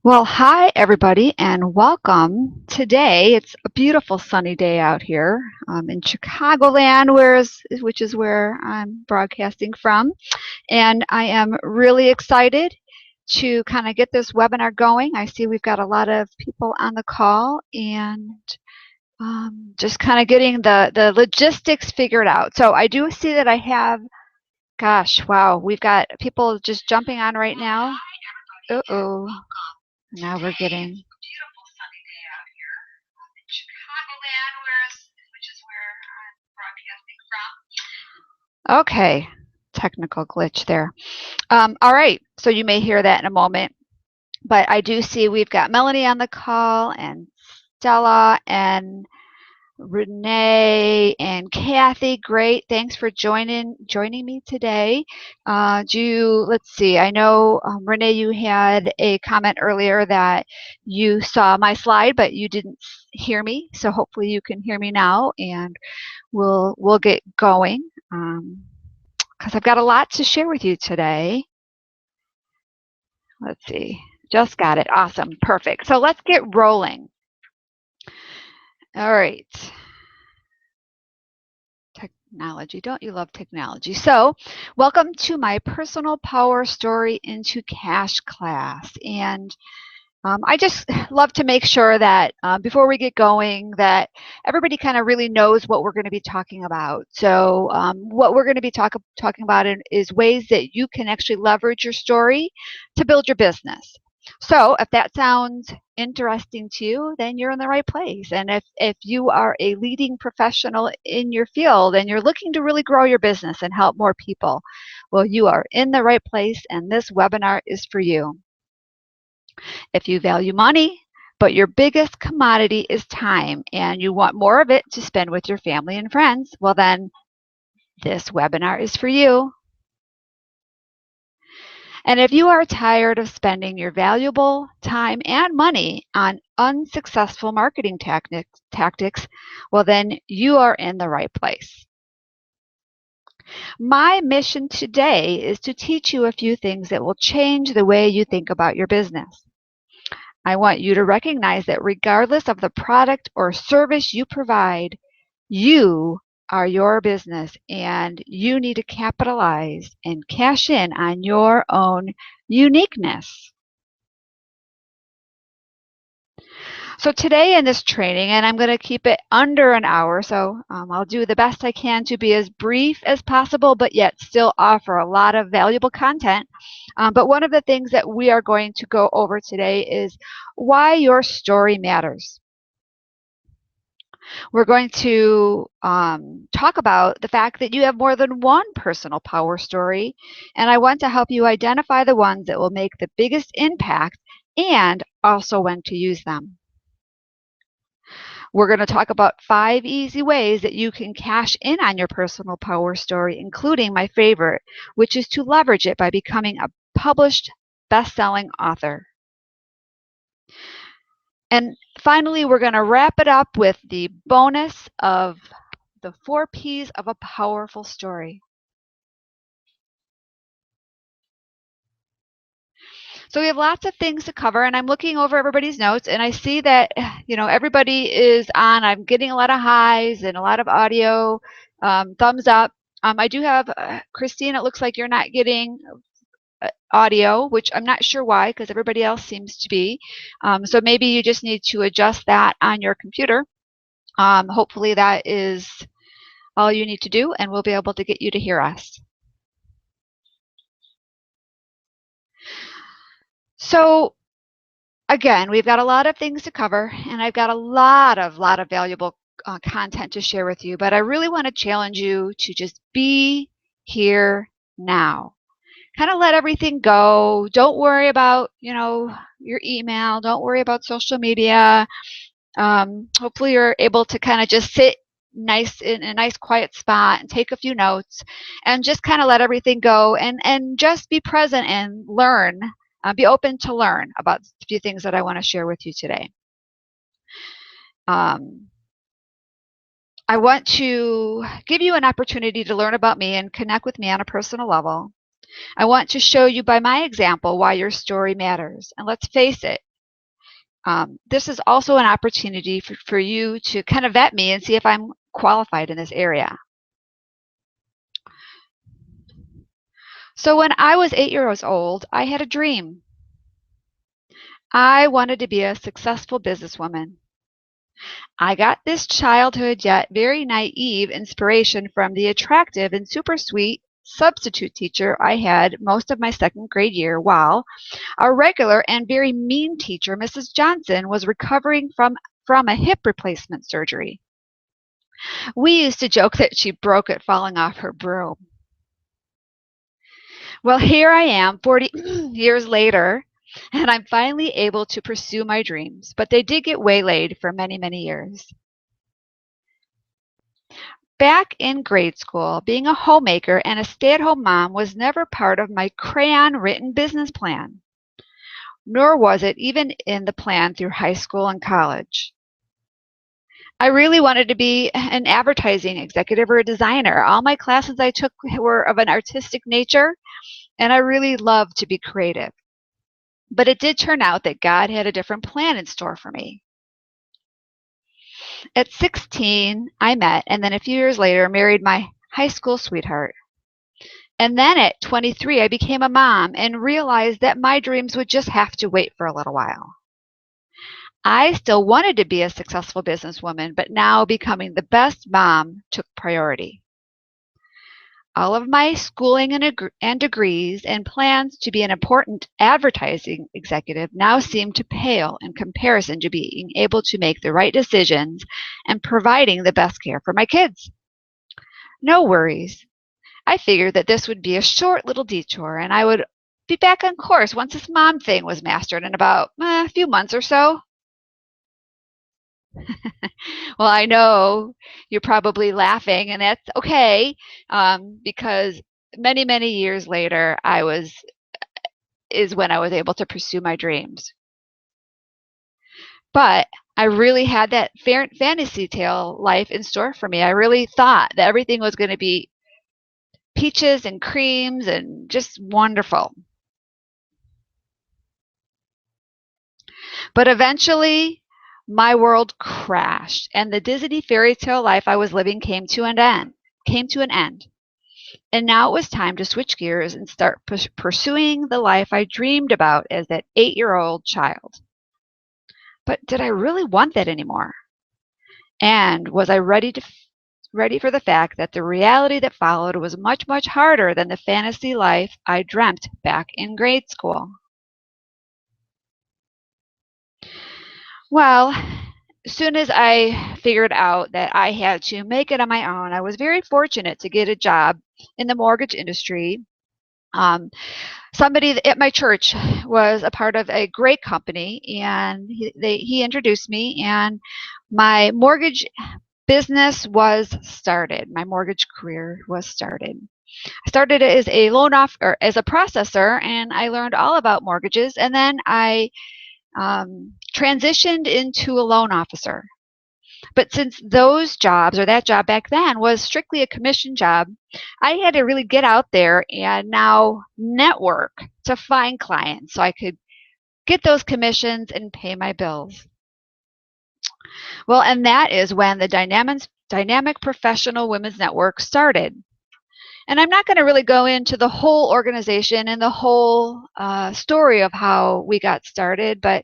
Well, hi everybody and welcome. Today it's a beautiful sunny day out here in Chicagoland, which is where I'm broadcasting from. And I am really excited to kind of get this webinar going. I see we've got a lot of people on the call and just kind of getting the logistics figured out. So I do see that I have, gosh, wow, we've got people just jumping on right now. Uh-oh. Now we're getting okay, technical glitch there. All right, so you may hear that in a moment, but I do see we've got Melanie on the call and Stella and Renee and Kathy. Great, thanks for joining me today. Let's see, I know Renee, you had a comment earlier that you saw my slide, but you didn't hear me. So hopefully you can hear me now, and we'll get going. Because I've got a lot to share with you today. Let's see. Just got it. Awesome. Perfect. So let's get rolling. All right. Technology. Don't you love technology? So welcome to my personal power story into cash class. And I just love to make sure that before we get going that everybody kind of really knows what we're going to be talking about. So what we're going to be talking about is ways that you can actually leverage your story to build your business. So if that sounds interesting to you, then you're in the right place. And if you are a leading professional in your field and you're looking to really grow your business and help more people, well, you are in the right place, and this webinar is for you. If you value money, but your biggest commodity is time and you want more of it to spend with your family and friends, well then this webinar is for you. And if you are tired of spending your valuable time and money on unsuccessful marketing tactics, well then you are in the right place. My mission today is to teach you a few things that will change the way you think about your business. I want you to recognize that regardless of the product or service you provide, you are your business and you need to capitalize and cash in on your own uniqueness. So today in this training, and I'm going to keep it under an hour, so I'll do the best I can to be as brief as possible, but yet still offer a lot of valuable content. But one of the things that we are going to go over today is why your story matters. We're going to talk about the fact that you have more than one personal power story, and I want to help you identify the ones that will make the biggest impact and also when to use them. We're going to talk about 5 easy ways that you can cash in on your personal power story, including my favorite, which is to leverage it by becoming a published best-selling author. And finally, we're going to wrap it up with the bonus of the 4 P's of a powerful story. So we have lots of things to cover, and I'm looking over everybody's notes, and I see that, you know, everybody is on. I'm getting a lot of highs and a lot of audio, thumbs up. I do have, Christine, it looks like you're not getting audio, which I'm not sure why, because everybody else seems to be. So maybe you just need to adjust that on your computer. Hopefully that is all you need to do, and we'll be able to get you to hear us. So again, we've got a lot of things to cover, and I've got a lot of valuable content to share with you, but I really want to challenge you to just be here now. Kind of let everything go. Don't worry about, you know, your email. Don't worry about social media. Hopefully you're able to kind of just sit nice in a nice quiet spot and take a few notes and just kind of let everything go and just be present and learn. Be open to learn about a few things that I want to share with you today. I want to give you an opportunity to learn about me and connect with me on a personal level. I want to show you by my example why your story matters. And let's face it, This is also an opportunity for you to kind of vet me and see if I'm qualified in this area. So when I was 8 years old, I had a dream. I wanted to be a successful businesswoman. I got this childhood yet very naive inspiration from the attractive and super sweet substitute teacher I had most of my second grade year, while our regular and very mean teacher, Mrs. Johnson, was recovering from a hip replacement surgery. We used to joke that she broke it falling off her broom. Well, here I am 40 years later, and I'm finally able to pursue my dreams, but they did get waylaid for many, many years. Back in grade school, being a homemaker and a stay-at-home mom was never part of my crayon-written business plan, nor was it even in the plan through high school and college. I really wanted to be an advertising executive or a designer. All my classes I took were of an artistic nature, and I really loved to be creative. But it did turn out that God had a different plan in store for me. At 16, I met, and then a few years later, married my high school sweetheart. And then at 23, I became a mom and realized that my dreams would just have to wait for a little while. I still wanted to be a successful businesswoman, but now becoming the best mom took priority. All of my schooling and degrees and plans to be an important advertising executive now seem to pale in comparison to being able to make the right decisions and providing the best care for my kids. No worries. I figured that this would be a short little detour and I would be back on course once this mom thing was mastered in about a few months or so. Well, I know you're probably laughing, and that's okay, because many, many years later, is when I was able to pursue my dreams. But I really had that fantasy tale life in store for me. I really thought that everything was going to be peaches and creams and just wonderful. But eventually, my world crashed, and the Disney fairy tale life I was living came to an end. And now it was time to switch gears and start pursuing the life I dreamed about as that 8-year-old child. But did I really want that anymore? And was I ready for the fact that the reality that followed was much, much harder than the fantasy life I dreamt back in grade school? Well, as soon as I figured out that I had to make it on my own, I was very fortunate to get a job in the mortgage industry. Somebody at my church was a part of a great company, and he introduced me, and my mortgage business was started. My mortgage career was started. I started as a as a processor, and I learned all about mortgages, and then I transitioned into a loan officer. But since those jobs, or that job back then, was strictly a commission job, I had to really get out there and now network to find clients so I could get those commissions and pay my bills. Well, and that is when the Dynamic Professional Women's Network started. And I'm not going to really go into the whole organization and the whole story of how we got started, but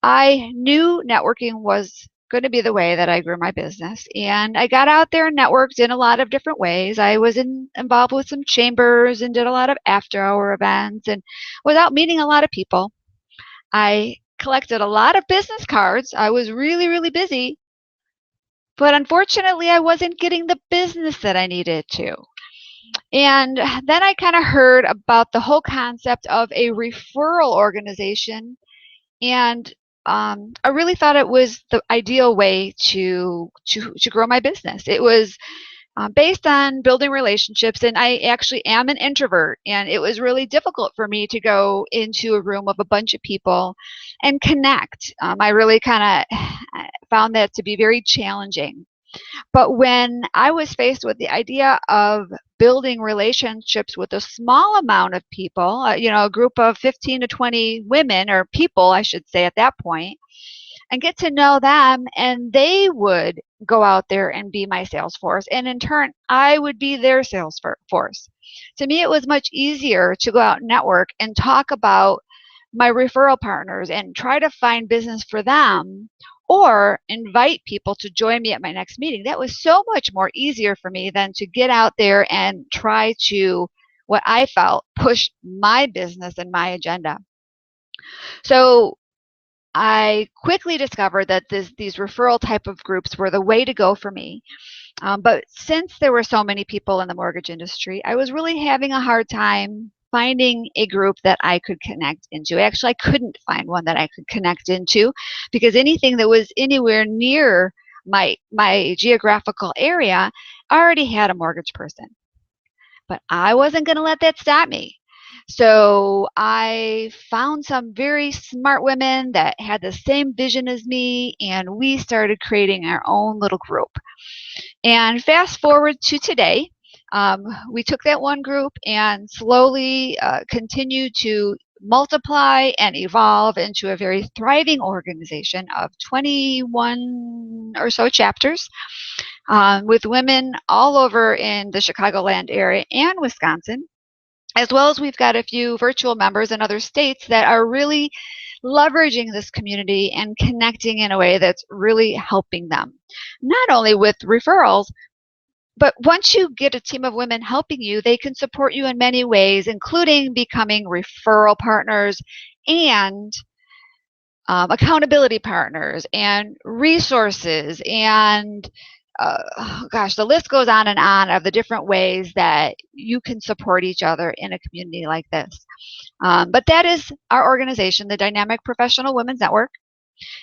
I knew networking was going to be the way that I grew my business. And I got out there and networked in a lot of different ways. I was involved with some chambers and did a lot of after-hour events, and without meeting a lot of people. I collected a lot of business cards. I was really, really busy. But unfortunately, I wasn't getting the business that I needed to. And then I kind of heard about the whole concept of a referral organization, and I really thought it was the ideal way to grow my business. It was based on building relationships, and I actually am an introvert, and it was really difficult for me to go into a room of a bunch of people and connect. I really kind of found that to be very challenging. But when I was faced with the idea of building relationships with a small amount of people, a group of 15 to 20 women, or people, I should say, at that point, and get to know them, and they would go out there and be my sales force, and in turn I would be their sales force. To me, it was much easier to go out and network and talk about my referral partners and try to find business for them, or invite people to join me at my next meeting. That was so much more easier for me than to get out there and try to, what I felt, push my business and my agenda. So I quickly discovered that these referral type of groups were the way to go for me. But since there were so many people in the mortgage industry, I was really having a hard time finding a group that I could connect into. Actually, I couldn't find one that I could connect into, because anything that was anywhere near my geographical area already had a mortgage person. But I wasn't going to let that stop me. So I found some very smart women that had the same vision as me, and we started creating our own little group. And fast forward to today, we took that one group and slowly continued to multiply and evolve into a very thriving organization of 21 or so chapters, with women all over in the Chicagoland area and Wisconsin, as well as we've got a few virtual members in other states that are really leveraging this community and connecting in a way that's really helping them, not only with referrals, but once you get a team of women helping you, they can support you in many ways, including becoming referral partners and accountability partners and resources, and gosh, the list goes on and on of the different ways that you can support each other in a community like this. But that is our organization, the Dynamic Professional Women's Network.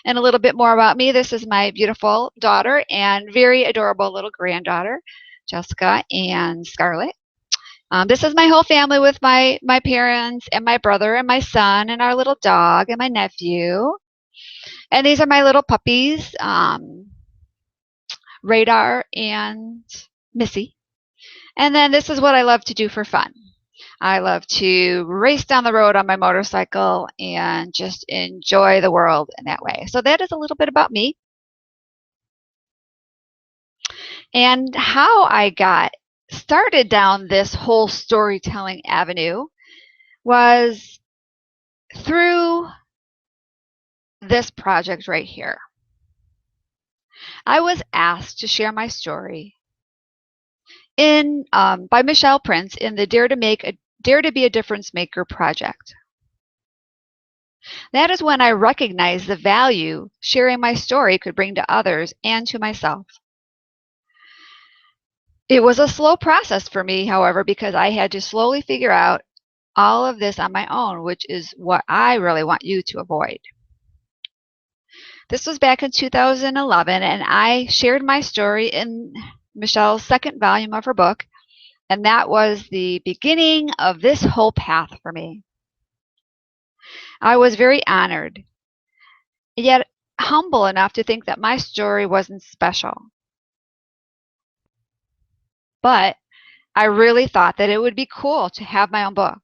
And a little bit more about me. This is my beautiful daughter and very adorable little granddaughter, Jessica and Scarlett. This is my whole family with my parents and my brother and my son and our little dog and my nephew. And these are my little puppies, Radar and Missy. And then this is what I love to do for fun. I love to race down the road on my motorcycle and just enjoy the world in that way. So that is a little bit about me. And how I got started down this whole storytelling avenue was through this project right here. I was asked to share my story by Michelle Prince in the Dare to Be a Difference Maker project. That is when I recognized the value sharing my story could bring to others and to myself. It was a slow process for me, however, because I had to slowly figure out all of this on my own, which is what I really want you to avoid. This was back in 2011, and I shared my story in Michelle's second volume of her book, and that was the beginning of this whole path for me. I was very honored, yet humble enough to think that my story wasn't special. But I really thought that it would be cool to have my own book.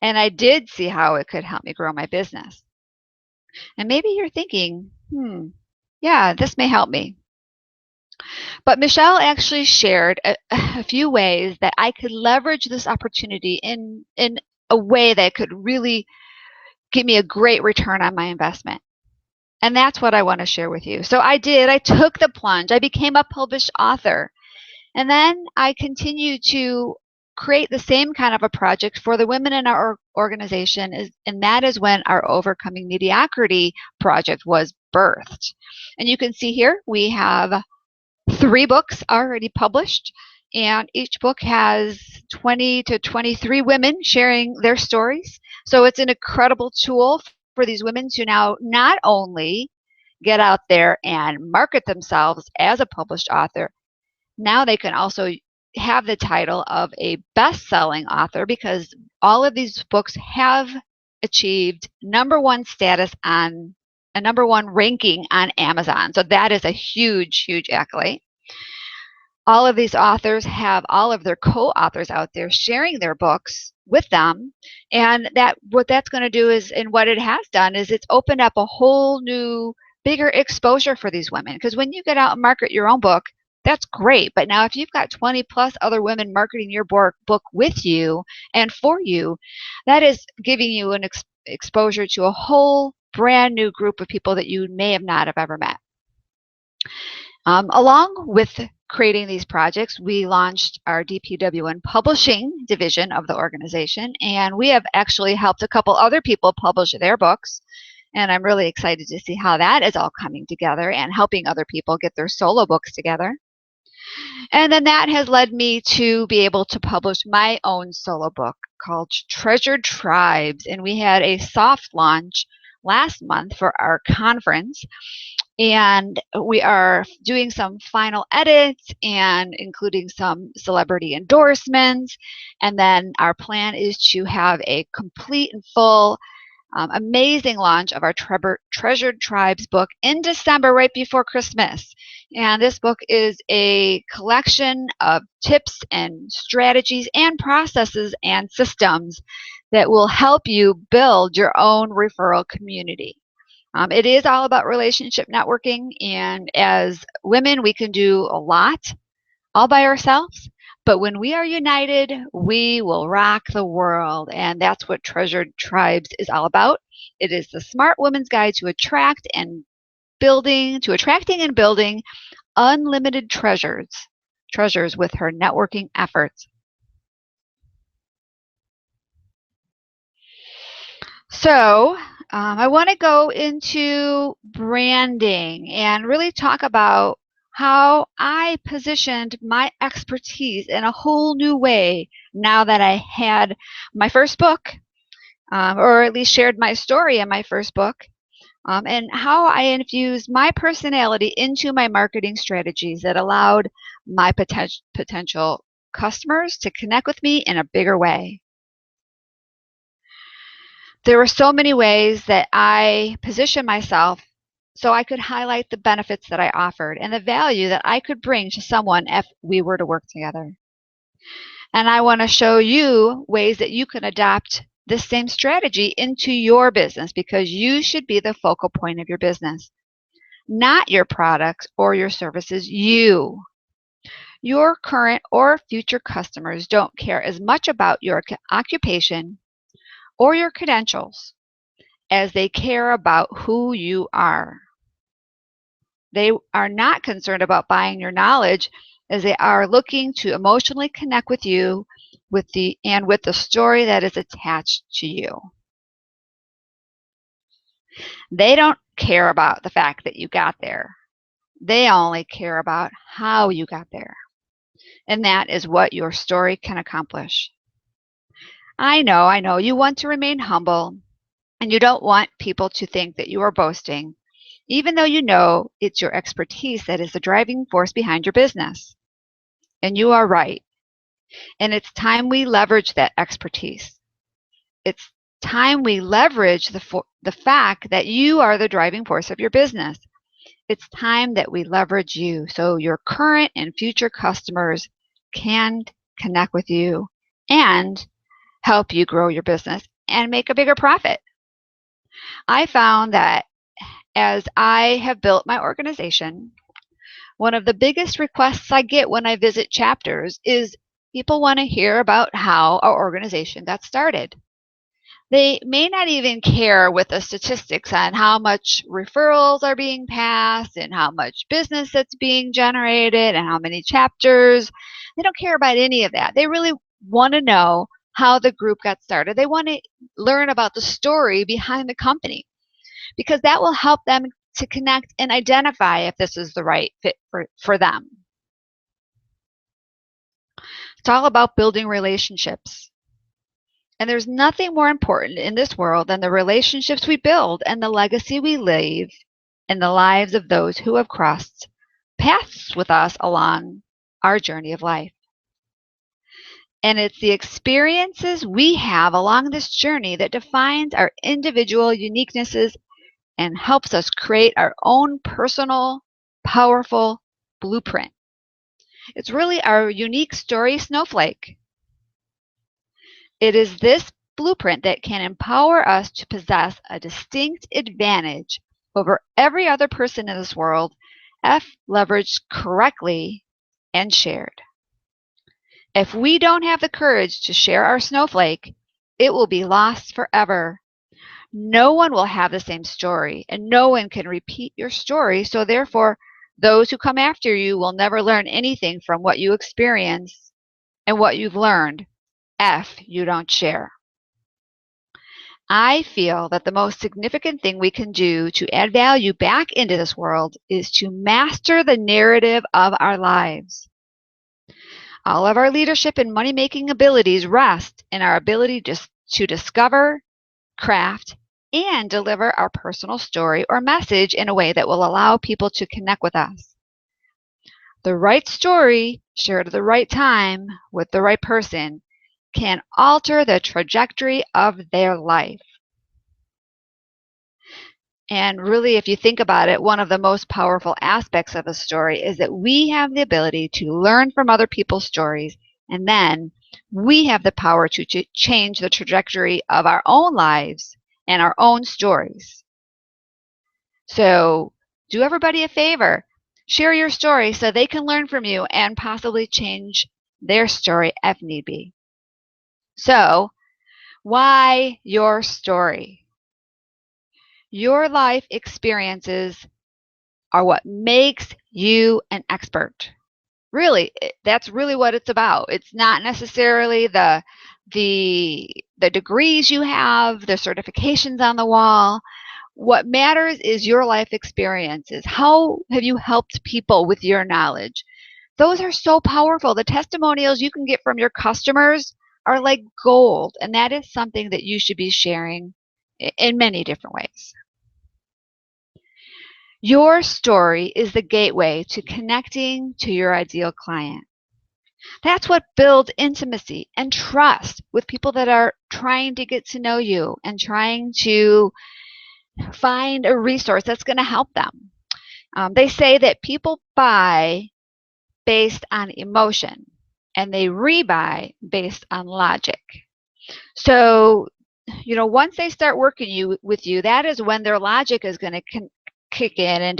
And I did see how it could help me grow my business. And maybe you're thinking, yeah, this may help me. But Michelle actually shared a few ways that I could leverage this opportunity in a way that could really give me a great return on my investment. And that's what I want to share with you. So I did. I took the plunge. I became a published author. And then I continued to create the same kind of a project for the women in our organization, and that is when our Overcoming Mediocrity project was birthed. And you can see here we have 3 books already published, and each book has 20 to 23 women sharing their stories. So it's an incredible tool for these women to now not only get out there and market themselves as a published author, now they can also have the title of a best-selling author, because all of these books have achieved #1 status on a #1 ranking on Amazon. So that is a huge, huge accolade. All of these authors have all of their co-authors out there sharing their books with them. And that what that's going to do is, and what it has done is, it's opened up a whole new, bigger exposure for these women. Because when you get out and market your own book, that's great. But now if you've got 20 plus other women marketing your book with you and for you, that is giving you an exposure to a whole brand new group of people that you may have not have ever met. Along with creating these projects, we launched our DPWN publishing division of the organization, and we have actually helped a couple other people publish their books. And I'm really excited to see how that is all coming together and helping other people get their solo books together. And then that has led me to be able to publish my own solo book called Treasured Tribes. And we had a soft launch last month for our conference. And we are doing some final edits and including some celebrity endorsements. And then our plan is to have a complete and full, amazing launch of our Treasured Tribes book in December, right before Christmas. And this book is a collection of tips and strategies and processes and systems that will help you build your own referral community. It is all about relationship networking, and as women, we can do a lot all by ourselves, but when we are united, we will rock the world, and that's what Treasured Tribes is all about. It is the smart woman's guide to attracting and building unlimited treasures with her networking efforts. So I want to go into branding and really talk about how I positioned my expertise in a whole new way now that I had my first book, or at least shared my story in my first book, and how I infused my personality into my marketing strategies that allowed my potential customers to connect with me in a bigger way. There were so many ways that I positioned myself so I could highlight the benefits that I offered and the value that I could bring to someone if we were to work together. And I want to show you ways that you can adopt this same strategy into your business, because you should be the focal point of your business, not your products or your services. You. Your current or future customers don't care as much about your occupation or your credentials as they care about who you are. They are not concerned about buying your knowledge as they are looking to emotionally connect with you with the story that is attached to you. They don't care about the fact that you got there. They only care about how you got there. And that is what your story can accomplish. I know, you want to remain humble, and you don't want people to think that you are boasting, even though you know it's your expertise that is the driving force behind your business. And you are right. And it's time we leverage that expertise. It's time we leverage the fact that you are the driving force of your business. It's time that we leverage you so your current and future customers can connect with you and help you grow your business and make a bigger profit. I found that as I have built my organization, one of the biggest requests I get when I visit chapters is people want to hear about how our organization got started. They may not even care with the statistics on how much referrals are being passed and how much business that's being generated and how many chapters. They don't care about any of that. They really want to know how the group got started. They want to learn about the story behind the company, because that will help them to connect and identify if this is the right fit for them. It's all about building relationships. And there's nothing more important in this world than the relationships we build and the legacy we leave in the lives of those who have crossed paths with us along our journey of life. And it's the experiences we have along this journey that defines our individual uniquenesses and helps us create our own personal, powerful blueprint. It's really our unique story snowflake. It is this blueprint that can empower us to possess a distinct advantage over every other person in this world if leveraged correctly and shared. If we don't have the courage to share our snowflake, it will be lost forever. No one will have the same story, and no one can repeat your story, so therefore, those who come after you will never learn anything from what you experience and what you've learned if you don't share. I feel that the most significant thing we can do to add value back into this world is to master the narrative of our lives. All of our leadership and money-making abilities rest in our ability to discover, craft, and deliver our personal story or message in a way that will allow people to connect with us. The right story, shared at the right time with the right person, can alter the trajectory of their life. And really, if you think about it, one of the most powerful aspects of a story is that we have the ability to learn from other people's stories, and then we have the power to change the trajectory of our own lives and our own stories. So do everybody a favor. Share your story so they can learn from you and possibly change their story if need be. So, why your story? Your life experiences are what makes you an expert. Really, that's really what it's about. It's not necessarily the degrees you have, the certifications on the wall. What matters is your life experiences. How have you helped people with your knowledge? Those are so powerful. The testimonials you can get from your customers are like gold, and that is something that you should be sharing in many different ways. Your story is the gateway to connecting to your ideal client. That's what builds intimacy and trust with people that are trying to get to know you and trying to find a resource that's going to help them. They say that people buy based on emotion and they rebuy based on logic. So, once they start working with you, that is when their logic is going to kick in and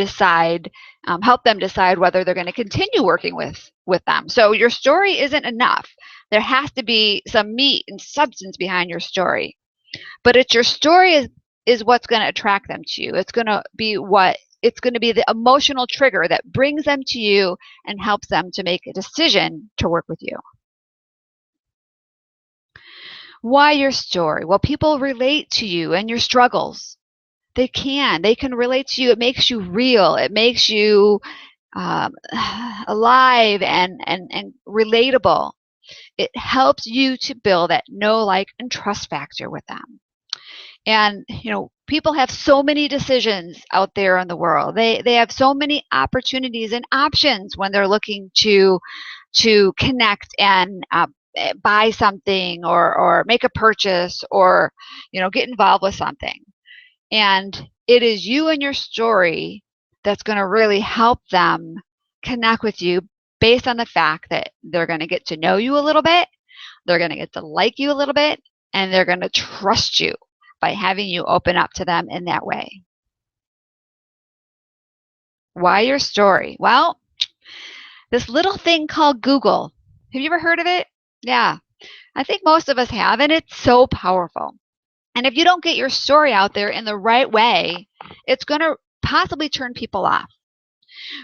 help them decide whether they're going to continue working with them. So your story isn't enough. There has to be some meat and substance behind your story. But it's your story is what's going to attract them to you. It's going to be the emotional trigger that brings them to you and helps them to make a decision to work with you. Why your story? Well, people relate to you and your struggles. They can relate to you. It makes you real. It makes you alive and relatable. It helps you to build that know, like, and trust factor with them. And people have so many decisions out there in the world. They have so many opportunities and options when they're looking to connect and buy something or make a purchase or get involved with something. And it is you and your story that's going to really help them connect with you based on the fact that they're going to get to know you a little bit, they're going to get to like you a little bit, and they're going to trust you by having you open up to them in that way. Why your story? Well, this little thing called Google. Have you ever heard of it? Yeah, I think most of us have, and it's so powerful. And if you don't get your story out there in the right way, it's going to possibly turn people off.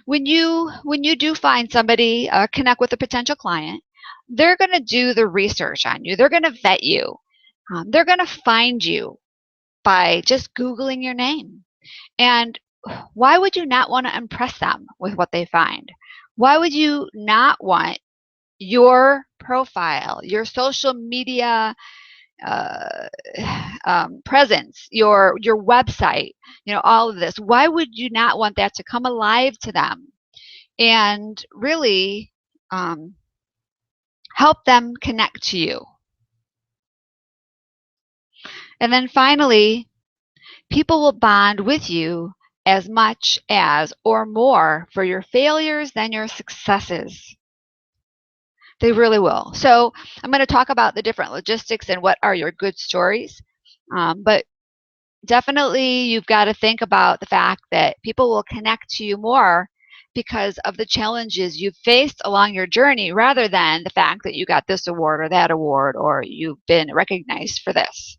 When you do find somebody, connect with a potential client, they're going to do the research on you. They're going to vet you. They're going to find you by just Googling your name. And why would you not want to impress them with what they find? Why would you not want your profile, your social media presence, your website, all of this? Why would you not want that to come alive to them and really help them connect to you? And then finally, People will bond with you as much as or more for your failures than your successes. They really will. So I'm going to talk about the different logistics and what are your good stories. But definitely you've got to think about the fact that people will connect to you more because of the challenges you've faced along your journey rather than the fact that you got this award or that award or you've been recognized for this.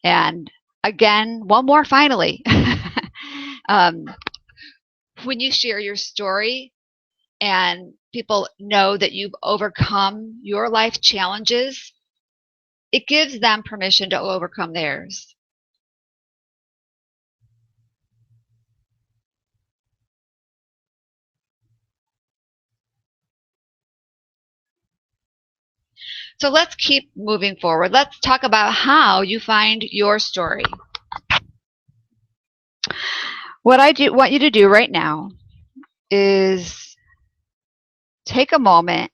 And again, one more finally. When you share your story and people know that you've overcome your life challenges, it gives them permission to overcome theirs. So let's keep moving forward. Let's talk about how you find your story. What I want you to do right now is take a moment,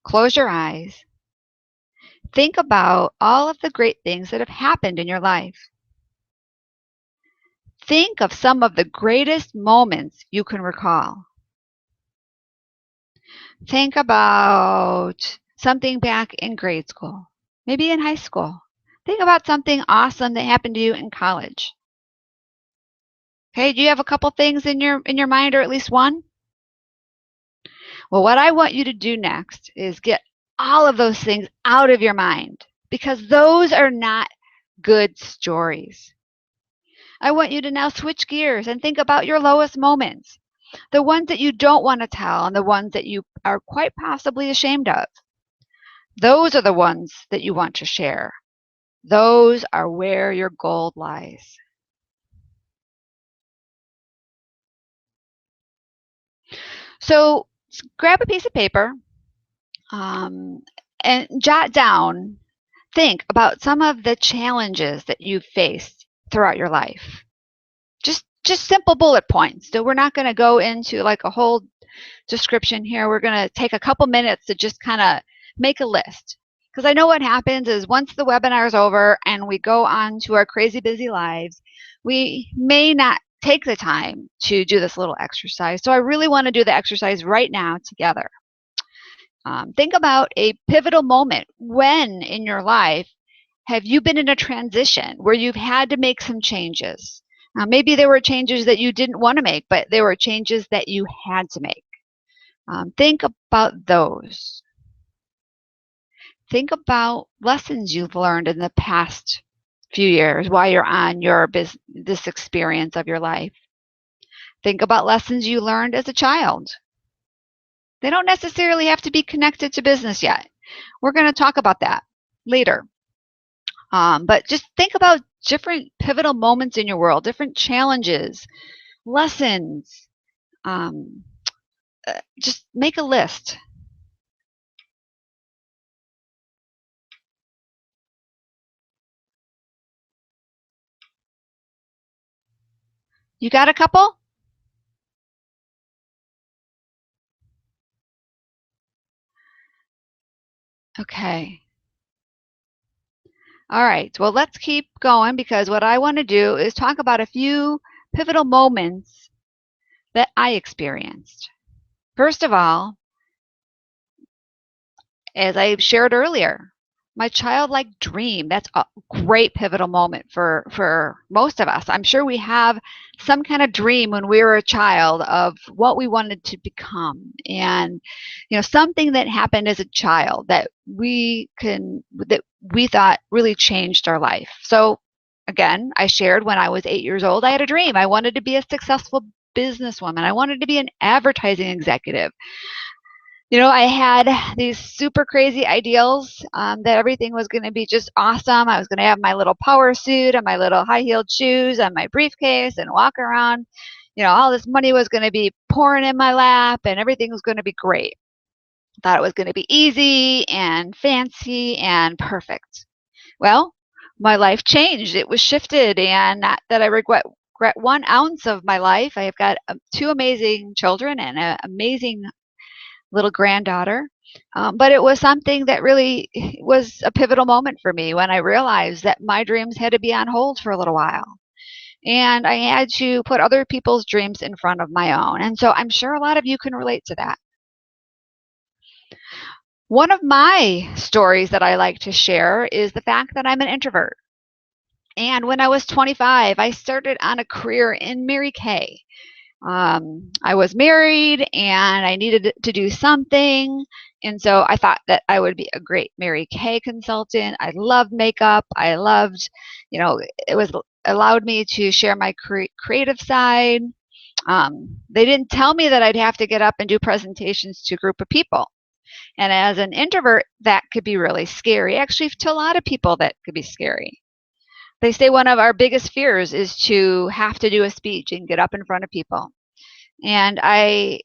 close your eyes, think about all of the great things that have happened in your life. Think of some of the greatest moments you can recall. Think about something back in grade school, maybe in high school. Think about something awesome that happened to you in college. Okay, do you have a couple things in your mind, or at least one? Well, what I want you to do next is get all of those things out of your mind because those are not good stories. I want you to now switch gears and think about your lowest moments, the ones that you don't want to tell and the ones that you are quite possibly ashamed of. Those are the ones that you want to share. Those are where your gold lies. So grab a piece of paper and jot down, think about some of the challenges that you've faced throughout your life. Just simple bullet points. So we're not going to go into like a whole description here. We're going to take a couple minutes to just kind of make a list. Because I know what happens is once the webinar is over and we go on to our crazy busy lives, we may not take the time to do this little exercise. So I really want to do the exercise right now together. Think about a pivotal moment. When in your life have you been in a transition where you've had to make some changes? Maybe there were changes that you didn't want to make, but there were changes that you had to make. Think about those. Think about lessons you've learned in the past few years while you're on this experience of your life. Think about lessons you learned as a child. They don't necessarily have to be connected to business yet. We're going to talk about that later. But just think about different pivotal moments in your world, different challenges, lessons. Just make a list. You got a couple? Okay. All right. Well, let's keep going because what I want to do is talk about a few pivotal moments that I experienced. First of all, as I shared earlier, my childlike dream, that's a great pivotal moment for most of us. I'm sure we have some kind of dream when we were a child of what we wanted to become. And, something that happened as a child that we thought really changed our life. So again, I shared when I was 8 years old, I had a dream. I wanted to be a successful businesswoman. I wanted to be an advertising executive. I had these super crazy ideals that everything was going to be just awesome. I was going to have my little power suit and my little high-heeled shoes and my briefcase and walk around. All this money was going to be pouring in my lap and everything was going to be great. Thought it was going to be easy and fancy and perfect. Well, my life changed. It was shifted, and not that I regret 1 ounce of my life. I have got 2 amazing children and an amazing little granddaughter. But it was something that really was a pivotal moment for me when I realized that my dreams had to be on hold for a little while. And I had to put other people's dreams in front of my own. And so I'm sure a lot of you can relate to that. One of my stories that I like to share is the fact that I'm an introvert. And when I was 25, I started on a career in Mary Kay. I was married and I needed to do something. And so I thought that I would be a great Mary Kay consultant. I loved makeup. I loved, it was allowed me to share my creative side. They didn't tell me that I'd have to get up and do presentations to a group of people. And as an introvert, that could be really scary. Actually, to a lot of people, that could be scary. They say one of our biggest fears is to have to do a speech and get up in front of people. And I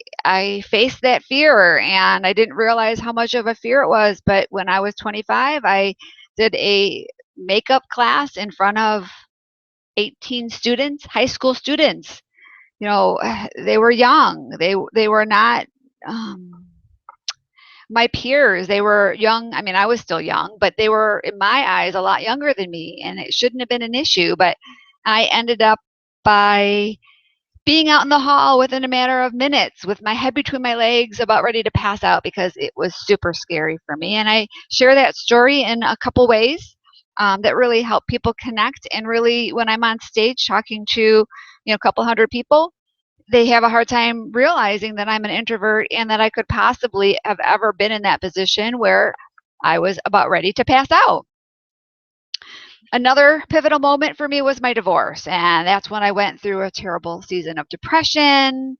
faced that fear, and I didn't realize how much of a fear it was. But when I was 25, I did a makeup class in front of 18 students, high school students. They were young. They were not my peers. They were young. I mean, I was still young, but they were, in my eyes, a lot younger than me, and it shouldn't have been an issue. But I ended up by being out in the hall within a matter of minutes with my head between my legs, about ready to pass out because it was super scary for me. And I share that story in a couple ways that really help people connect. And really, when I'm on stage talking to a couple hundred people, they have a hard time realizing that I'm an introvert and that I could possibly have ever been in that position where I was about ready to pass out. Another pivotal moment for me was my divorce, and that's when I went through a terrible season of depression,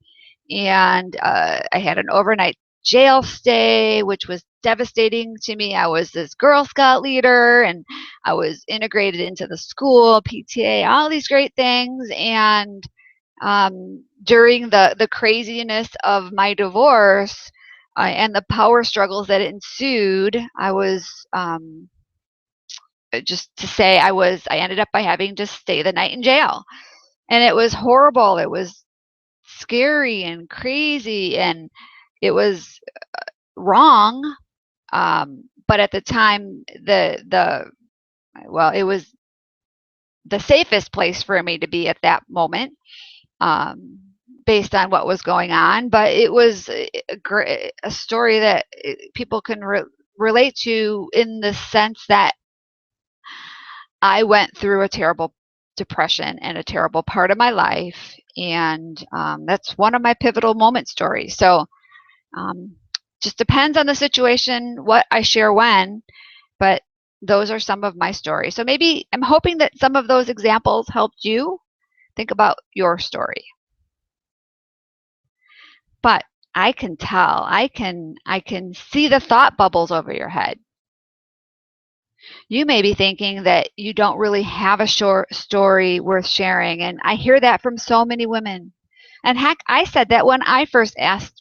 and I had an overnight jail stay, which was devastating to me. I was this Girl Scout leader, and I was integrated into the school, PTA, all these great things, and during the craziness of my divorce and the power struggles that ensued, I was just to say I ended up by having to stay the night in jail. And it was horrible. It was scary and crazy, and it was wrong. But at the time, it was the safest place for me to be at that moment, based on what was going on. But it was a story that people can relate to, in the sense that I went through a terrible depression and a terrible part of my life, and that's one of my pivotal moment stories. So just depends on the situation what I share when, but those are some of my stories. So maybe I'm hoping that some of those examples helped you think about your story. But I can tell, I can see the thought bubbles over your head. You may be thinking that you don't really have a short story worth sharing, and I hear that from so many women. And heck, I said that when I first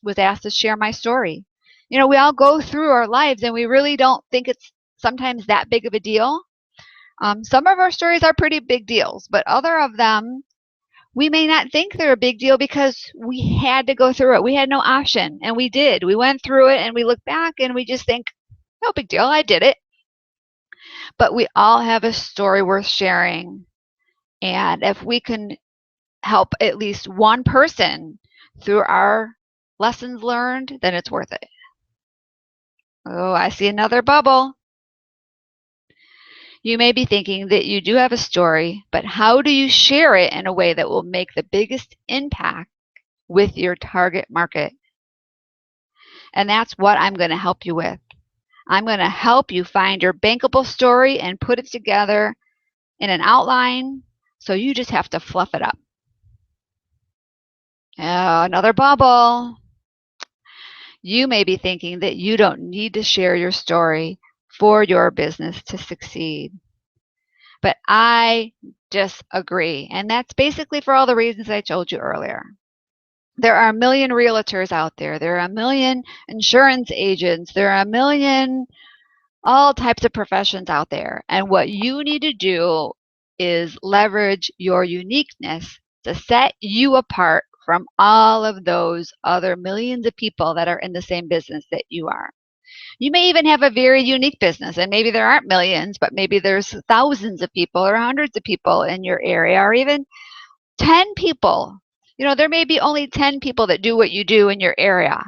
was asked to share my story. We all go through our lives, and we really don't think it's sometimes that big of a deal. Some of our stories are pretty big deals, but other of them, we may not think they're a big deal because we had to go through it. We had no option, and we did. We went through it, and we look back, and we just think, no big deal, I did it. But we all have a story worth sharing. And if we can help at least one person through our lessons learned, then it's worth it. Oh, I see another bubble. You may be thinking that you do have a story, but how do you share it in a way that will make the biggest impact with your target market? And that's what I'm going to help you with. I'm going to help you find your bankable story and put it together in an outline, so you just have to fluff it up. Oh, another bubble. You may be thinking that you don't need to share your story for your business to succeed. But I disagree. And that's basically for all the reasons I told you earlier. There are a million realtors out there. There are a million insurance agents. There are a million all types of professions out there. And what you need to do is leverage your uniqueness to set you apart from all of those other millions of people that are in the same business that you are. You may even have a very unique business, and maybe there aren't millions, but maybe there's thousands of people or hundreds of people in your area, or even 10 people. There may be only 10 people that do what you do in your area.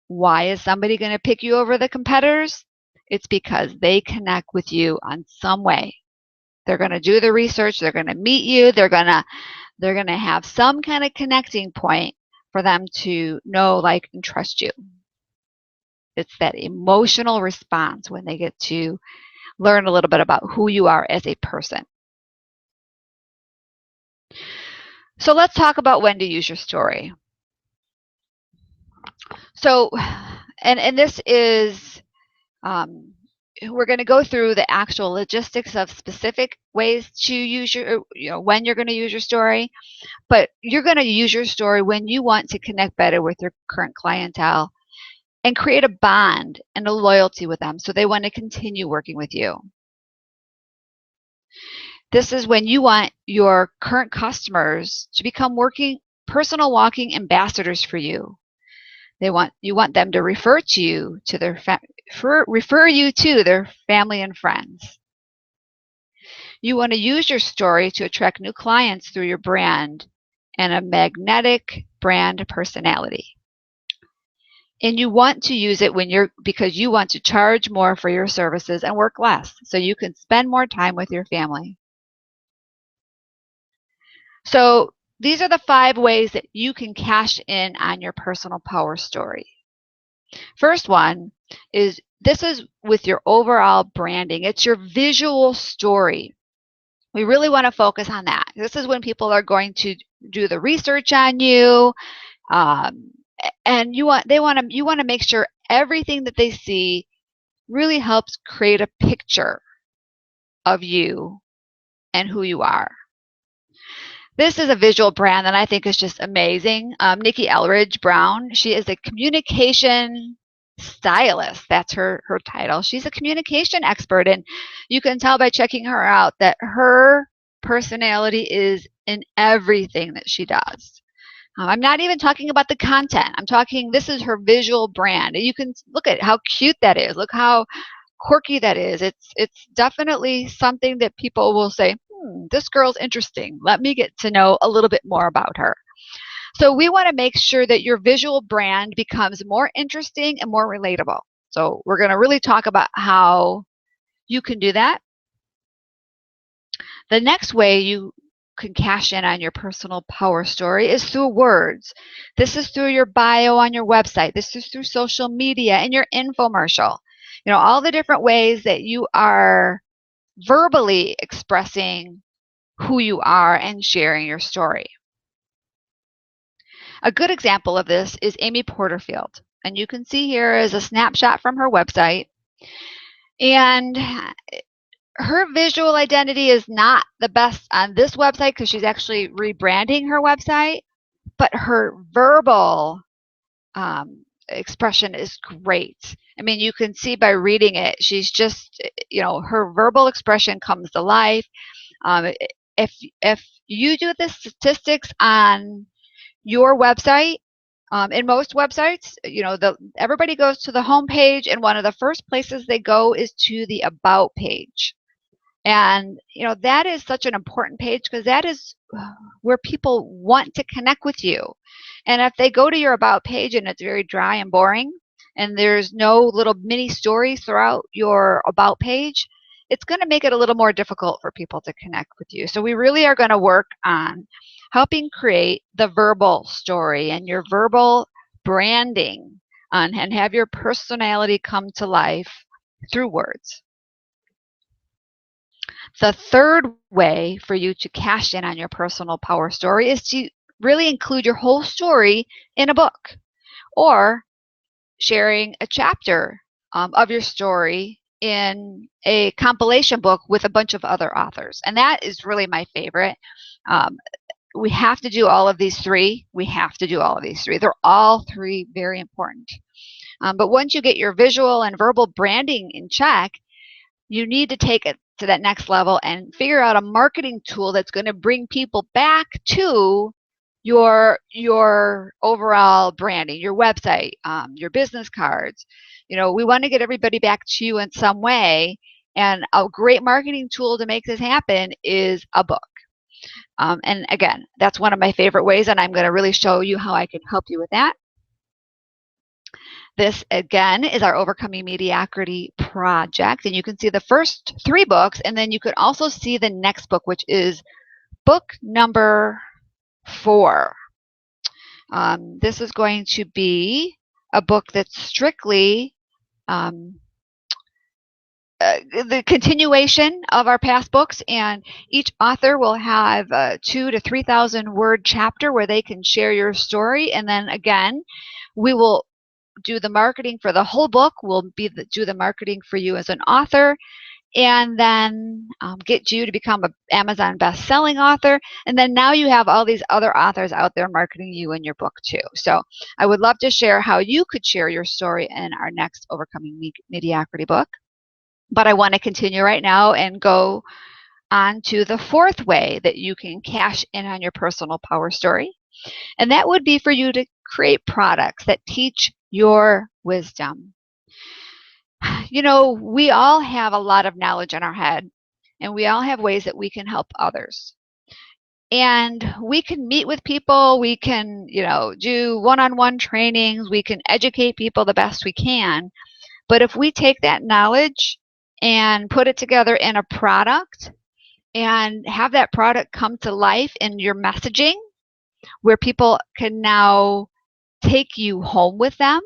Why is somebody going to pick you over the competitors? It's because they connect with you on some way. They're going to do the research, they're going to meet you, they're going to have some kind of connecting point for them to know, like, and trust you. It's that emotional response when they get to learn a little bit about who you are as a person. So let's talk about when to use your story. So, and this is, we're going to go through the actual logistics of specific ways to use your, when you're going to use your story, but you're going to use your story when you want to connect better with your current clientele and create a bond and a loyalty with them so they want to continue working with you. This is when you want your current customers to become personal walking ambassadors for you. You want them to refer you to their family and friends. You want to use your story to attract new clients through your brand and a magnetic brand personality. And you want to use it because you want to charge more for your services and work less so you can spend more time with your family. So these are the 5 ways that you can cash in on your personal power story. First one is, this is with your overall branding. It's your visual story. We really want to focus on that. This is when people are going to do the research on you, and you want to make sure everything that they see really helps create a picture of you and who you are. This is a visual brand that I think is just amazing. Nikki Elridge Brown, she is a communication stylist. That's her title. She's a communication expert, and you can tell by checking her out that her personality is in everything that she does. I'm not even talking about the content. This is her visual brand. You can look at how cute that is. Look how quirky that is. It's definitely something that people will say, this girl's interesting. Let me get to know a little bit more about her. So we want to make sure that your visual brand becomes more interesting and more relatable. So we're going to really talk about how you can do that. The next way you can cash in on your personal power story is through words. This is through your bio on your website. This is through social media and your infomercial. All the different ways that you are verbally expressing who you are and sharing your story. A good example of this is Amy Porterfield. And you can see here is a snapshot from her website. And her visual identity is not the best on this website because she's actually rebranding her website, but her verbal expression is great. I mean, you can see by reading it, she's just, her verbal expression comes to life. If you do the statistics on your website, in most websites, everybody goes to the home page, and one of the first places they go is to the About page. And, that is such an important page because that is where people want to connect with you. And if they go to your About page and it's very dry and boring, and there's no little mini stories throughout your About page, it's going to make it a little more difficult for people to connect with you. So we really are going to work on helping create the verbal story and your verbal branding and have your personality come to life through words. The third way for you to cash in on your personal power story is to really include your whole story in a book, or sharing a chapter of your story in a compilation book with a bunch of other authors. And that is really my favorite. We have to do all of these 3. They're all 3 very important. But once you get your visual and verbal branding in check, you need to take it to that next level and figure out a marketing tool that's going to bring people back to your overall branding, your website, your business cards. We want to get everybody back to you in some way. And a great marketing tool to make this happen is a book. And again, that's one of my favorite ways, and I'm going to really show you how I can help you with that. This, again, is our Overcoming Mediocrity project, and you can see the first 3 books, and then you could also see the next book, which is book number 4. This is going to be a book that's strictly the continuation of our past books, and each author will have a 2,000 to 3,000 word chapter where they can share your story. And then again, we will do the marketing for the whole book. We'll do the marketing for you as an author, and then get you to become an Amazon best-selling author. And then now you have all these other authors out there marketing you in your book too. So I would love to share how you could share your story in our next Overcoming Mediocrity book. But I want to continue right now and go on to the 4th way that you can cash in on your personal power story. And that would be for you to create products that teach your wisdom. We all have a lot of knowledge in our head, and we all have ways that we can help others. And we can meet with people, we can, do one-on-one trainings, we can educate people the best we can. But if we take that knowledge and put it together in a product and have that product come to life in your messaging, where people can now take you home with them,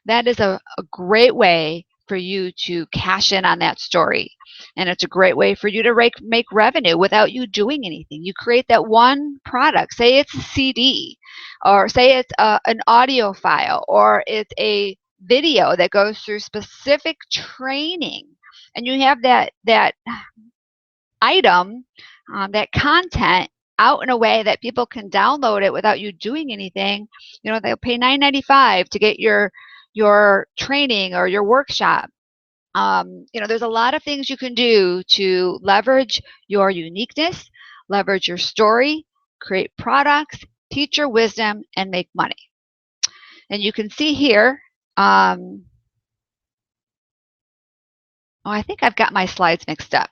that is a great way for you to cash in on that story. And it's a great way for you to make revenue without you doing anything. You create that one product. Say it's a CD, or say it's an audio file, or it's a video that goes through specific training. And you have that item, that content out in a way that people can download it without you doing anything. They'll pay $9.95 to get your training or your workshop. There's a lot of things you can do to leverage your uniqueness, leverage your story, create products, teach your wisdom, and make money. And you can see here, I think I've got my slides mixed up.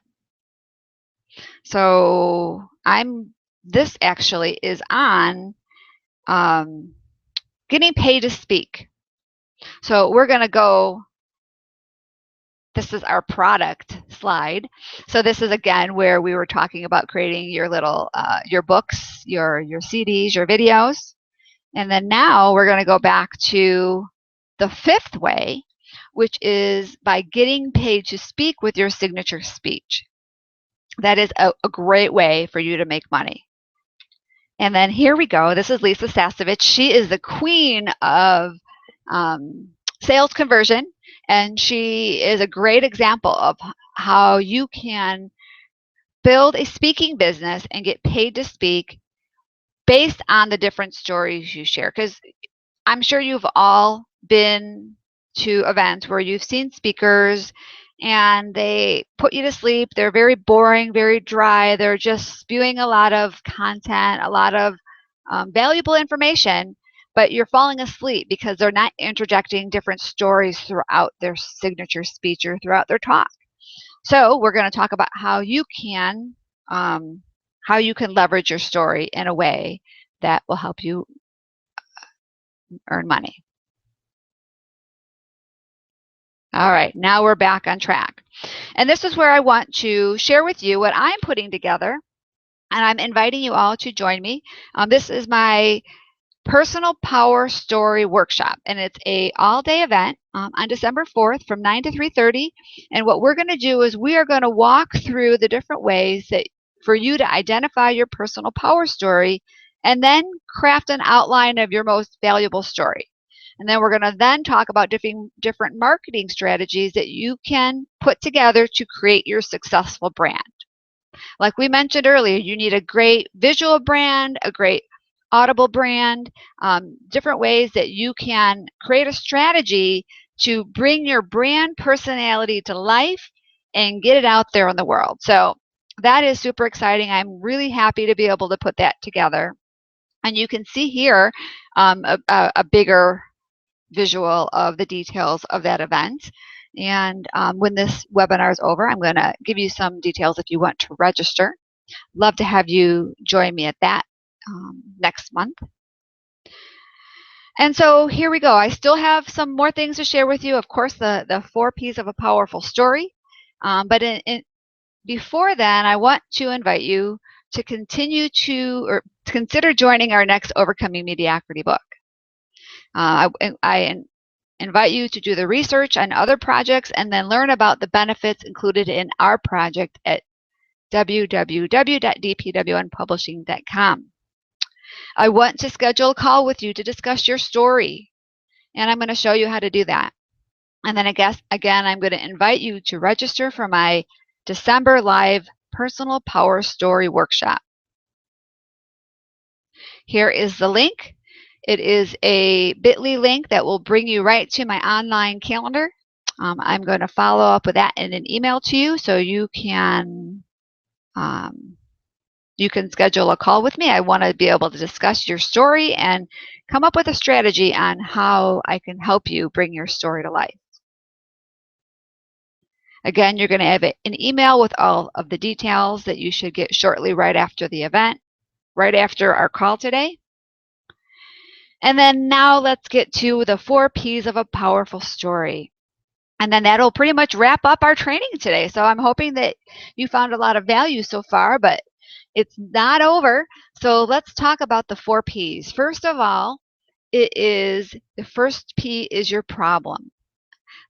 So this actually is on getting paid to speak. So we're going to go, this is our product slide. So this is, again, where we were talking about creating your little, your books, your CDs, your videos. And then now we're going to go back to the 5th way, which is by getting paid to speak with your signature speech. That is a great way for you to make money. And then here we go. This is Lisa Sasevich. She is the queen of sales conversion, and she is a great example of how you can build a speaking business and get paid to speak based on the different stories you share. Because I'm sure you've all been to events where you've seen speakers and they put you to sleep. They're very boring, very dry. They're just spewing a lot of content, a lot of valuable information, but you're falling asleep because they're not interjecting different stories throughout their signature speech or throughout their talk. So we're going to talk about how you can leverage your story in a way that will help you earn money. All right, now we're back on track. And this is where I want to share with you what I'm putting together, and I'm inviting you all to join me. This is my Personal Power Story Workshop, and it's a all-day event on December 4th from 9 to 3:30. And what we're going to do is we are going to walk through the different ways that for you to identify your personal power story and then craft an outline of your most valuable story. And then we're going to then talk about different marketing strategies that you can put together to create your successful brand. Like we mentioned earlier, you need a great visual brand, a great audible brand, different ways that you can create a strategy to bring your brand personality to life and get it out there in the world. So that is super exciting. I'm really happy to be able to put that together. And you can see here a bigger visual of the details of that event. And when this webinar is over, I'm going to give you some details if you want to register. Love to have you join me at that next month. And so here we go. I still have some more things to share with you. Of course, the 4 P's of a powerful story. But before then, I want to invite you to continue to consider joining our next Overcoming Mediocrity book. I invite you to do the research on other projects and then learn about the benefits included in our project at www.dpwnpublishing.com. I want to schedule a call with you to discuss your story, and I'm going to show you how to do that. And then again, I'm going to invite you to register for my December live Personal Power Story Workshop. Here is the link. It is a bit.ly link that will bring you right to my online calendar. I'm going to follow up with that in an email to you so you can schedule a call with me. I want to be able to discuss your story and come up with a strategy on how I can help you bring your story to life. Again, you're going to have an email with all of the details that you should get shortly right after the event, right after our call today. And then now let's get to the 4 P's of a powerful story. And then that'll pretty much wrap up our training today. So I'm hoping that you found a lot of value so far, but it's not over. So let's talk about the 4 P's. First of all, the first P is your problem.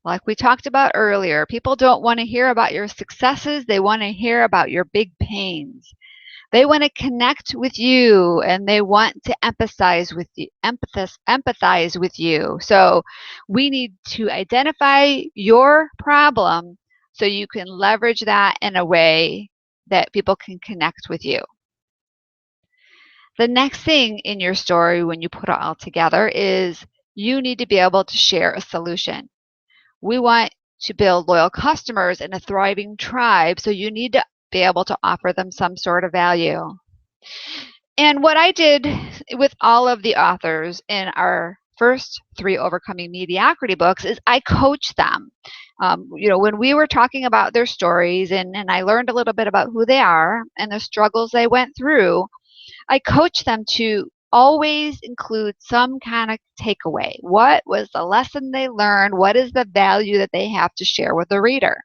Like we talked about earlier, people don't want to hear about your successes. They want to hear about your big pains. They want to connect with you and they want to empathize with you. So we need to identify your problem so you can leverage that in a way that people can connect with you. The next thing in your story when you put it all together is you need to be able to share a solution. We want to build loyal customers and a thriving tribe, so you need to be able to offer them some sort of value. And what I did with all of the authors in our first 3 Overcoming Mediocrity books is I coached them. When we were talking about their stories and I learned a little bit about who they are and the struggles they went through, I coached them to always include some kind of takeaway. What was the lesson they learned? What is the value that they have to share with the reader?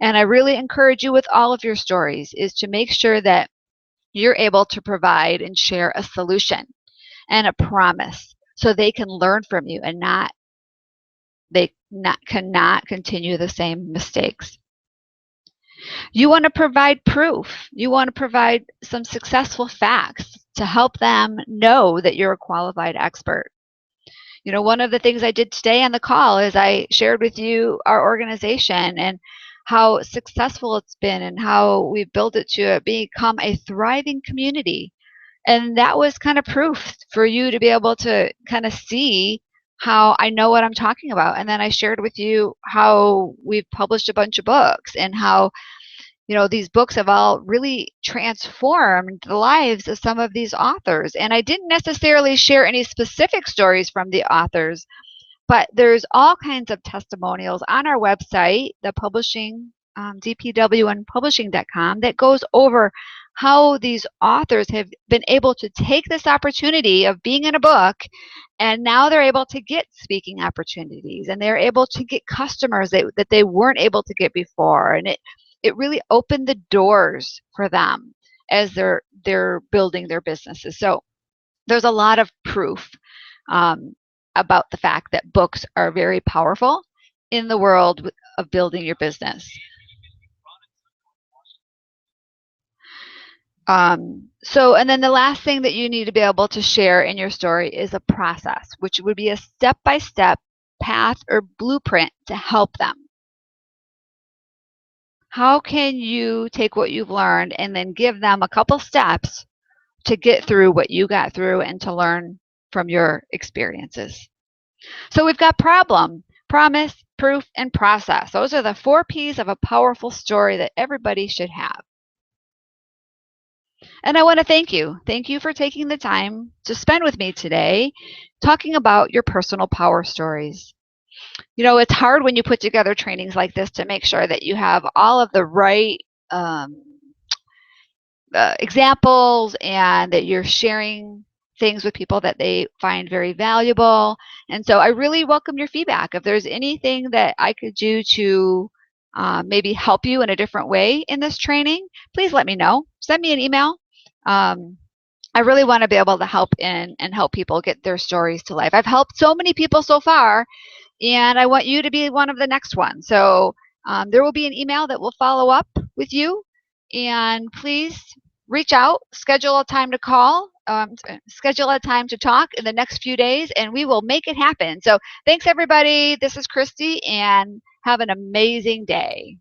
And I really encourage you with all of your stories is to make sure that you're able to provide and share a solution and a promise so they can learn from you and cannot continue the same mistakes. You want to provide proof. You want to provide some successful facts to help them know that you're a qualified expert. One of the things I did today on the call is I shared with you our organization and how successful it's been and how we've built it to become a thriving community. And that was kind of proof for you to be able to kind of see how I know what I'm talking about. And then I shared with you how we've published a bunch of books and how these books have all really transformed the lives of some of these authors. And I didn't necessarily share any specific stories from the authors, but there's all kinds of testimonials on our website, the publishing, dpwnpublishing.com, that goes over how these authors have been able to take this opportunity of being in a book, and now they're able to get speaking opportunities, and they're able to get customers that they weren't able to get before. And it really opened the doors for them as they're building their businesses. So there's a lot of proof about the fact that books are very powerful in the world of building your business. And then the last thing that you need to be able to share in your story is a process, which would be a step-by-step path or blueprint to help them. How can you take what you've learned and then give them a couple steps to get through what you got through and to learn from your experiences? So we've got problem, promise, proof, and process. Those are the 4 P's of a powerful story that everybody should have. And I want to thank you. Thank you for taking the time to spend with me today talking about your personal power stories. You know, it's hard when you put together trainings like this to make sure that you have all of the right um, examples and that you're sharing things with people that they find very valuable. And so I really welcome your feedback. If there's anything that I could do to maybe help you in a different way in this training, please let me know. Send me an email. Um, I really want to be able to help and help people get their stories to life. I've helped so many people so far, and I want you to be one of the next ones. So there will be an email that will follow up with you, and please reach out, schedule a time to call, schedule a time to talk in the next few days, and we will make it happen. So thanks, everybody. This is Christy, and have an amazing day.